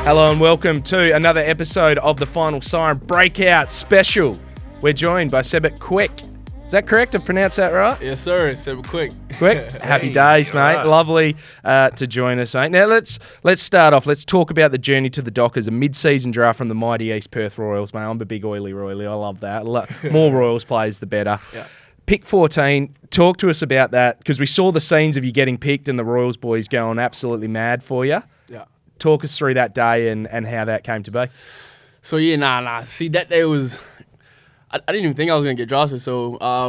Hello and welcome to another episode of the Final Siren Breakout Special. We're joined by Sebit Kuek. Is that correct? I've pronounced that right? Yes, sir. Sebit Kuek. Quick, happy days, mate. Right. Lovely to join us, mate. Now let's start off. Let's talk about the journey to the Dockers, a mid-season draft from the mighty East Perth Royals, mate. I'm a big oily Royally. I love that. More Royals players, the better. Yeah. Pick 14. Talk to us about that because we saw the scenes of you getting picked and the Royals boys going absolutely mad for you. Yeah. Talk us through that day and how that came to be. So yeah, nah. See, that day was, I didn't even think I was gonna get drafted. So I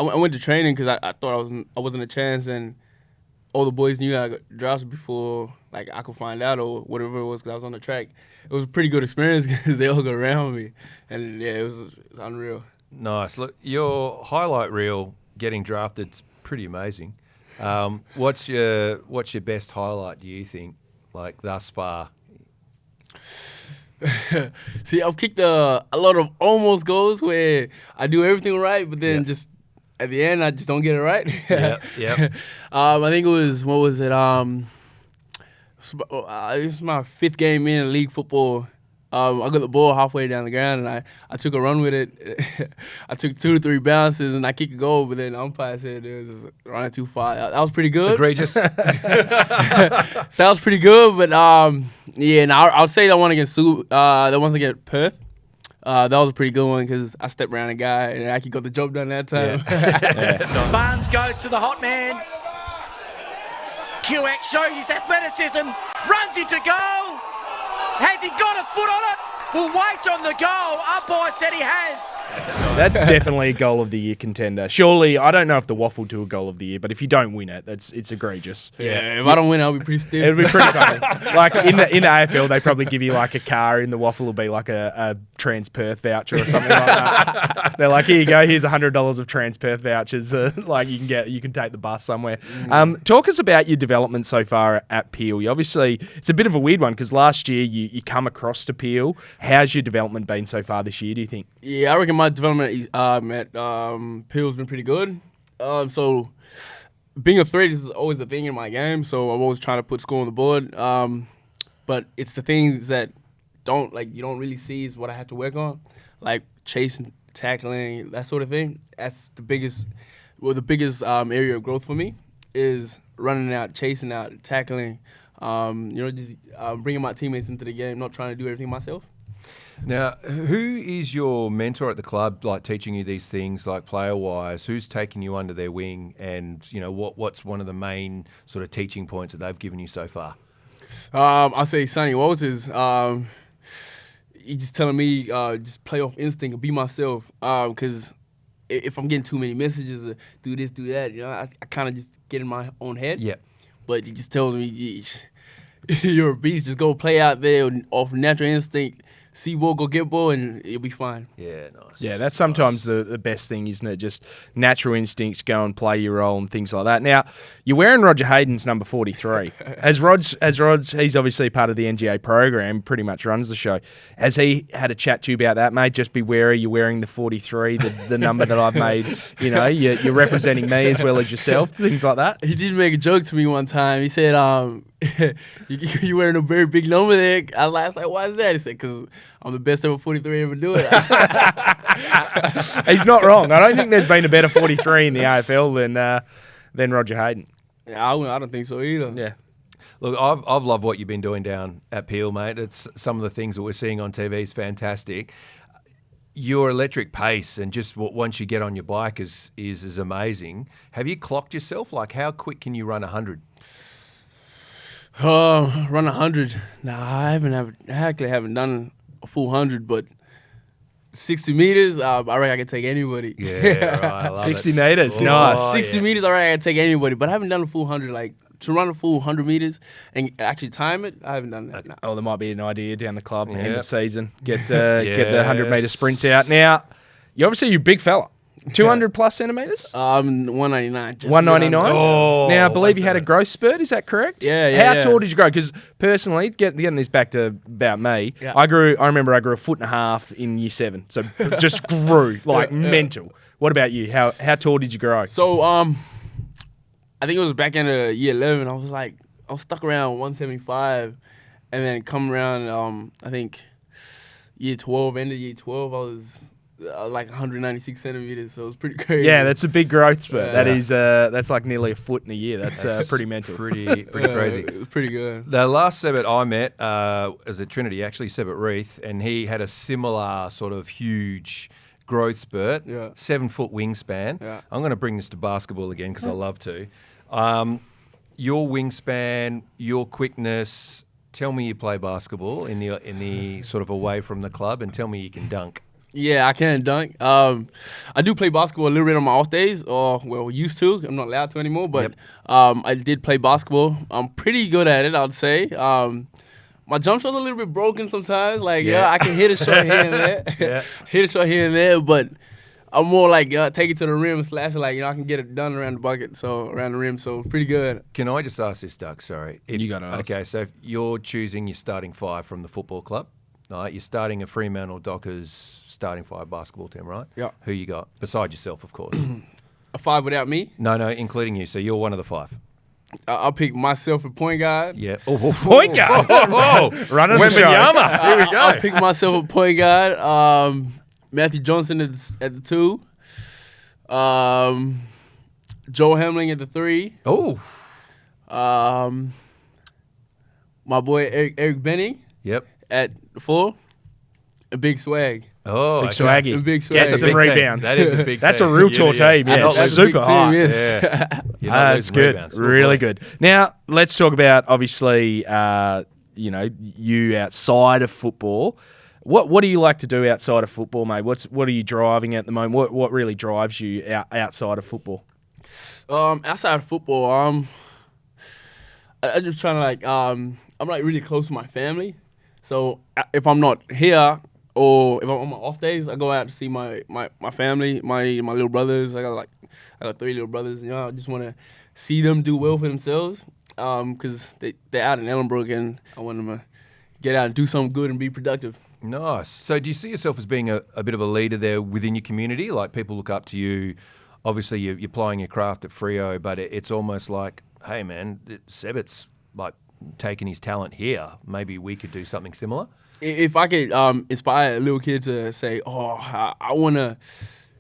went to training because I thought I wasn't a chance, and all the boys knew I got drafted before like I could find out or whatever it was because I was on the track. It was a pretty good experience because they all got around me, and yeah, it was unreal. Nice. Look, your highlight reel getting drafted's pretty amazing. What's your best highlight, do you think, like thus far? See, I've kicked a lot of almost goals where I do everything right, but then just at the end I just don't get it right. Yeah. I think it was, what was it? This is my 5th game in league football. I got the ball halfway down the ground and I took a run with it. I took 2 to 3 bounces and I kicked a goal, but then the umpire said it was running too far. That was pretty good. Egregious. That was pretty good, but yeah, and I'll say that one against that one against Perth. That was a pretty good one because I stepped around a guy and I actually got the job done that time. Yeah. Barnes goes to the hot man. Kuek shows his athleticism, runs into goal. Has he got a foot on it? We'll wait on the goal. Umpire said he has. That's definitely a goal of the year contender. Surely, I don't know if the waffle to a goal of the year, but if you don't win it, it's egregious. Yeah, if I don't win, I'll be pretty stiff. It'll be pretty funny. Like in the AFL, they probably give you like a car. In the waffle will be like a Trans Perth voucher or something like that. They're like, here you go. Here's $100 of Trans Perth vouchers. Like you can take the bus somewhere. Talk us about your development so far at Peel. You obviously, it's a bit of a weird one because last year you come across to Peel. How's your development been so far this year, do you think? Yeah, I reckon my development at Peel's been pretty good. So being a threat is always a thing in my game, so I'm always trying to put score on the board. But it's the things that you don't really see is what I have to work on, like chasing, tackling, that sort of thing. That's the biggest area of growth for me is running out, chasing out, tackling. Just bringing my teammates into the game, not trying to do everything myself. Now, who is your mentor at the club, like teaching you these things, like player-wise? Who's taking you under their wing, and what's one of the main sort of teaching points that they've given you so far? I'll say Sonny Walters. He's just telling me just play off instinct and be myself. Because if I'm getting too many messages, do this, do that, I kind of just get in my own head. Yeah. But he just tells me, you're a beast. Just go play out there off natural instinct. See ball, go get ball, and you'll be fine. Yeah, nice. Yeah, that's sometimes the best thing, isn't it? Just natural instincts, go and play your role and things like that. Now, you're wearing Roger Hayden's number 43. As Rod, he's obviously part of the NGA program, pretty much runs the show. Has he had a chat to you about that, mate? Just be wary, you're wearing the 43, the number that I've made. You're representing me as well as yourself, things like that. He did make a joke to me one time. He said, you're wearing a very big number there. I was like, why is that? He said, because I'm the best ever 43 ever do it. He's not wrong. I don't think there's been a better 43 in the AFL than Roger Hayden. Yeah, I don't think so either. Yeah. Look, I've loved what you've been doing down at Peel, mate. It's some of the things that we're seeing on TV is fantastic. Your electric pace and just once you get on your bike is amazing. Have you clocked yourself? Like, how quick can you run 100? Run 100. Nah, I actually haven't done a full 100, but 60 meters, I reckon I can take anybody. Yeah, right. I love 60 it. meters, Oh, nice. 60 meters, I reckon I can take anybody, but I haven't done a full 100. Like, to run a full 100 meters and actually time it, I haven't done that. No. Oh, there might be an idea down the club end Yeah. of season. Get the 100-meter sprints out. Now, you're a big fella. 200 plus centimetres? 199. 199? Oh, now, I believe that's you had a growth spurt, is that correct? Yeah. How tall did you grow? Because personally, getting this back to about me, Yeah. I remember I grew 1.5 feet in year 7. So just grew like mental. What about you? How tall did you grow? So, I think it was back in year 11. I was stuck around 175. and then come around, I think end of year 12, I was like 196 centimeters, so it was pretty crazy. Yeah, that's a big growth spurt. Yeah. That's like nearly a foot in a year. That's pretty mental. Pretty crazy. It was pretty good. The last Sebit I met was at Trinity, actually, Sebit Reith, and he had a similar sort of huge growth spurt, 7 foot wingspan. Yeah. I'm going to bring this to basketball again because I love to. Your wingspan, your quickness. Tell me you play basketball in the sort of away from the club, and tell me you can dunk. Yeah, I can dunk. I do play basketball a little bit on my off days, used to. I'm not allowed to anymore, but I did play basketball. I'm pretty good at it, I'd say. My jump shot's a little bit broken sometimes. I can hit a shot here and there. Hit a shot here and there, but I'm more like take it to the rim, slash it. I can get it done around the bucket, around the rim. So pretty good. Can I just ask this, Doug? Sorry, You got to ask. Okay, so if you're choosing your starting 5 from the football club, right? You're starting a Fremantle Dockers starting 5 basketball team, right? Yeah. Who you got beside yourself, of course? A 5 without me? No, including you. So you're one of the 5. I'll pick myself a point guard. Yeah. Point guard. Running the show. Here we go. I'll pick myself a point guard. Matthew Johnson at the 2. Joe Hamling at the 3. Oh. My boy Eric Benning. Yep. At the 4. A big swag. Oh, Big okay. swaggy. A big swag. Gets That's a some big team. rebounds. That is a big That's a team. real tour team. Yeah, That's a super big high. team, yes. Yeah. You're not That's losing good. rebounds. Really good. Now, let's talk about, obviously, you outside of football. What do you like to do outside of football, mate? What are you driving at the moment? What really drives you outside of football? Outside of football, I'm just trying to I'm like really close to my family. So if I'm not here or if I'm on my off days, I go out to see my family, my little brothers. I got 3 little brothers. I just want to see them do well for themselves. Because they're out in Ellenbrook, and I want them to get out and do something good and be productive. Nice. So do you see yourself as being a bit of a leader there within your community? Like people look up to you. Obviously, you're plying your craft at Freo, but it's almost like, hey, man, Sebit's like taking his talent here. Maybe we could do something similar. If I could inspire a little kid to say, I want to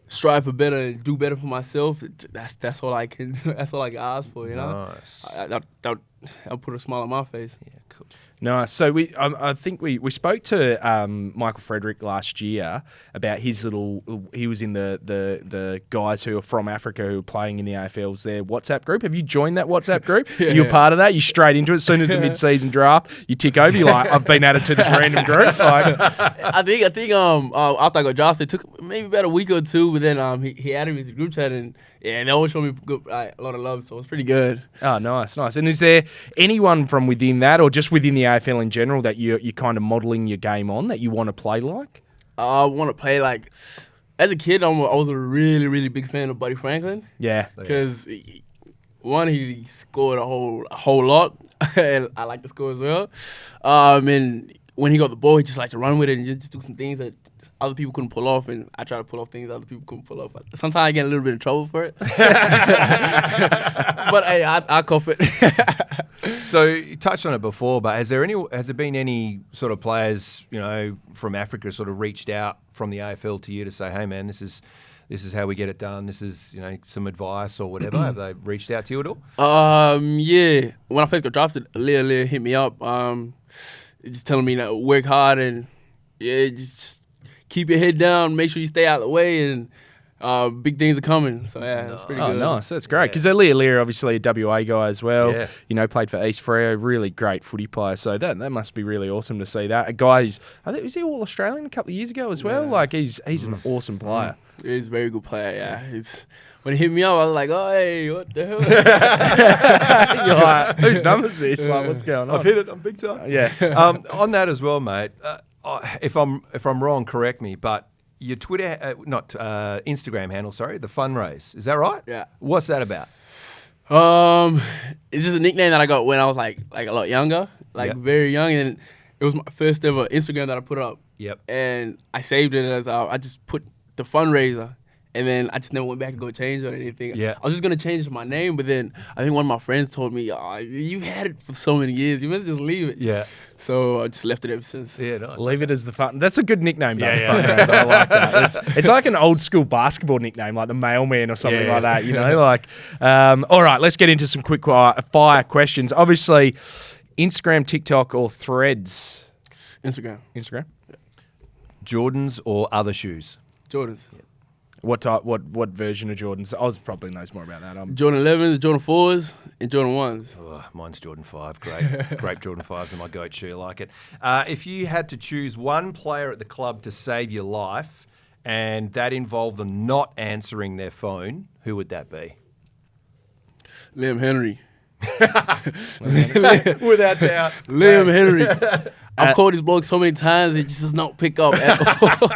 strive for better and do better for myself, that's all I can. That's all I can ask for. Nice. I'll put a smile on my face. Yeah, cool. Nice. So I think we spoke to Michael Frederick last year about his he was in the guys who are from Africa who are playing in the AFL's their WhatsApp group. Have you joined that WhatsApp group? Yeah. You're part of that? You're straight into it. As soon as the mid-season draft, you tick over. You're like, I've been added to this random group. I think after I got drafted, it took maybe about a week or 2, but then he added me to the group chat, and they always showed me a lot of love, so it was pretty good. Oh, nice. And is there anyone from within that, or just within the AFL in general, that you're kind of modelling your game on, that you want to play like? I want to play like. As a kid, I was a really, really big fan of Buddy Franklin. Yeah. Because one, he scored a whole lot, and I like to score as well. And when he got the ball, he just liked to run with it and just do some things that other people couldn't pull off, and I try to pull off things other people couldn't pull off. Sometimes I get a little bit in trouble for it, but hey, I cough it. So you touched on it before, but has there been any sort of players, from Africa sort of reached out from the AFL to you to say, hey man, this is how we get it done. This is, some advice or whatever. Have they reached out to you at all? Yeah. When I first got drafted, Leah hit me up, just telling me to work hard and just keep your head down, make sure you stay out of the way, and big things are coming. So yeah, it's pretty good. Oh, nice. That's great. Because Leah, obviously a WA guy as well. Yeah. Played for East Freo, really great footy player. So that must be really awesome to see that. A guy, I think, was he all Australian a couple of years ago as well? Yeah. Like he's an awesome player. He's a very good player. Yeah. When he hit me up, I was like, oh hey, what the hell? You're like, whose number is this? Like, what's going on? I've hit it. I'm big time. Yeah. On that as well, mate. If I'm wrong, correct me. But your Twitter, Instagram handle, the fundraise. Is that right? Yeah. What's that about? It's just a nickname that I got when I was like a lot younger, very young, and it was my first ever Instagram that I put up. Yep. And I saved it as I just put the fundraiser, And then I just never went back to go change it or anything. Yeah. I was just going to change my name, but then I think one of my friends told me, you've had it for so many years. You must just leave it. Yeah. So I just left it ever since. Yeah, nice. Leave it as the fun. That's a good nickname, though. Yeah, the Fun Nose. I like that. It's like an old school basketball nickname, like the mailman or something Yeah. like that. You know, like. All right, let's get into some quick fire questions. Obviously, Instagram, TikTok, or Threads. Instagram. Jordans or other shoes? Jordans. What type? What version of Jordans? Oz probably knows more about that. Jordan 11s, Jordan 4s, and Jordan 1s. Oh, mine's Jordan 5. Great Jordan 5s are my goat shoe. I like it. If you had to choose one player at the club to save your life and that involved them not answering their phone, who would that be? Liam Henry. Without doubt. Liam Henry. I've called this bloke so many times, he just does not pick up at all.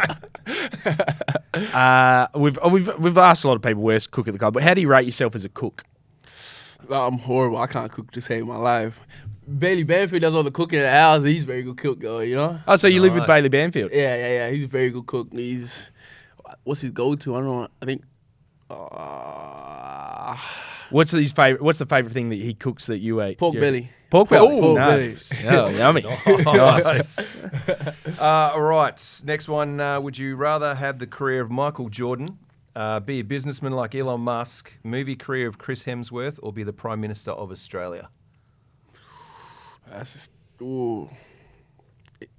We've asked a lot of people worst cook at the club, but how do you rate yourself as a cook? I'm horrible. I can't cook to save my life. Bailey Banfield does all the cooking at the house. He's a very good cook, though, you know? Oh, so you live with Nice. Bailey Banfield? Yeah. He's a very good cook. What's his go-to? I don't know. I think... What's his favorite? What's the favorite thing that he cooks that you eat? pork belly. Pork belly. Pork Nice. Oh, yummy. Nice. All right. Next one. Would you rather have the career of Michael Jordan, be a businessman like Elon Musk, movie career of Chris Hemsworth, or be the Prime Minister of Australia? That's ooh.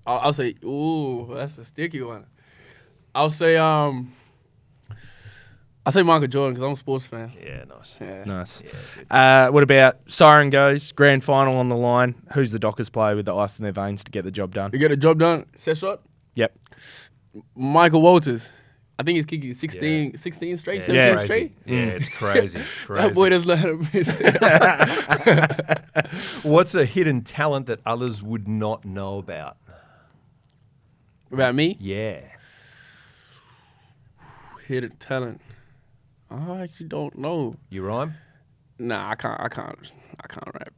I'll say that's a sticky one. I'll say Michael Jordan because I'm a sports fan. Yeah, nice. Yeah. Nice. What about Siren goes, grand final on the line? Who's the Dockers player with the ice in their veins to get the job done? You get the job done. Set shot. Yep. Michael Walters. I think he's kicking 16 straight, 17 it's straight. crazy. Yeah, it's crazy. That boy doesn't let him miss. What's a hidden talent that others would not know about? About me? Yeah. Hidden talent. I actually don't know. You rhyme? Nah, I can't rap.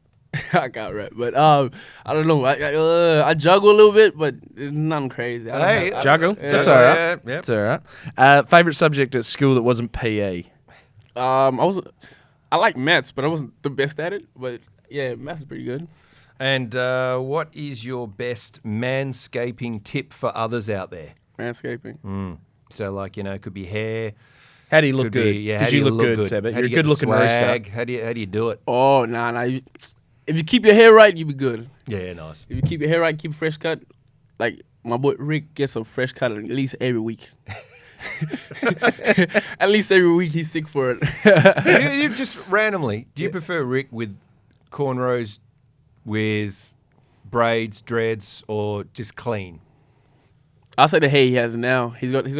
I can't rap, but I don't know. I juggle a little bit, but it's nothing crazy. Juggle? That's all right. That's all right. Favorite subject at school that wasn't PE? I like maths, but I wasn't the best at it. But yeah, maths is pretty good. And what is your best manscaping tip for others out there? Manscaping. So, like, it could be hair. How do you look Could good? be, yeah, Because how do you look good, Sebit. How You're do a you get the good-looking rooster. swag? How do you do it? Oh, nah. If you keep your hair right, you be good. Yeah, nice. If you keep your hair right, keep a fresh cut. Like my boy Rick gets a fresh cut at least every week. At least every week he's sick for it. you just randomly, do you prefer Rick with cornrows, with braids, dreads, or just clean? I'll say the hair he has now. He's got 2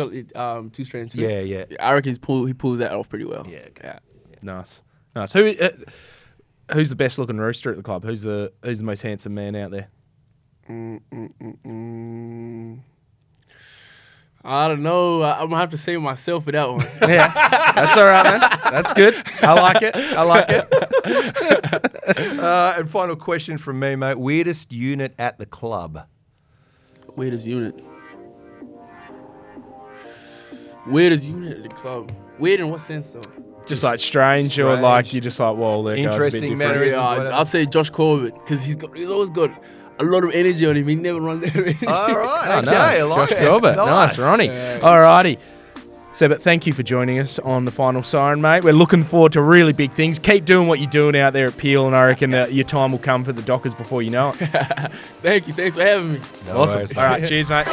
strands. Yeah, yeah. I reckon he pulls that off pretty well. Yeah, okay. Yeah. Nice. Who's the best looking rooster at the club? Who's the most handsome man out there? I don't know. I'm gonna have to say myself for that one. Yeah, that's all right, man. That's good. I like it. And final question from me, mate. Weirdest unit at the club? Weirdest unit. Weirdest unit at the club. Weird in what sense though? Just like strange, or like you're just like, whoa, that guy's a bit Interesting different. mannerisms. Yeah, whatever. I'll say Josh Corbett because he's always got a lot of energy on him. He never runs out of energy. All right, Oh, okay, nice. I like Josh it. Gilbert. Nice, Ronnie. All righty. Sebit, thank you for joining us on the Final Siren, mate. We're looking forward to really big things. Keep doing what you're doing out there at Peel, and I reckon your time will come for the Dockers before you know it. Thank you. Thanks for having me. No Awesome. worries, All right, cheers, mate.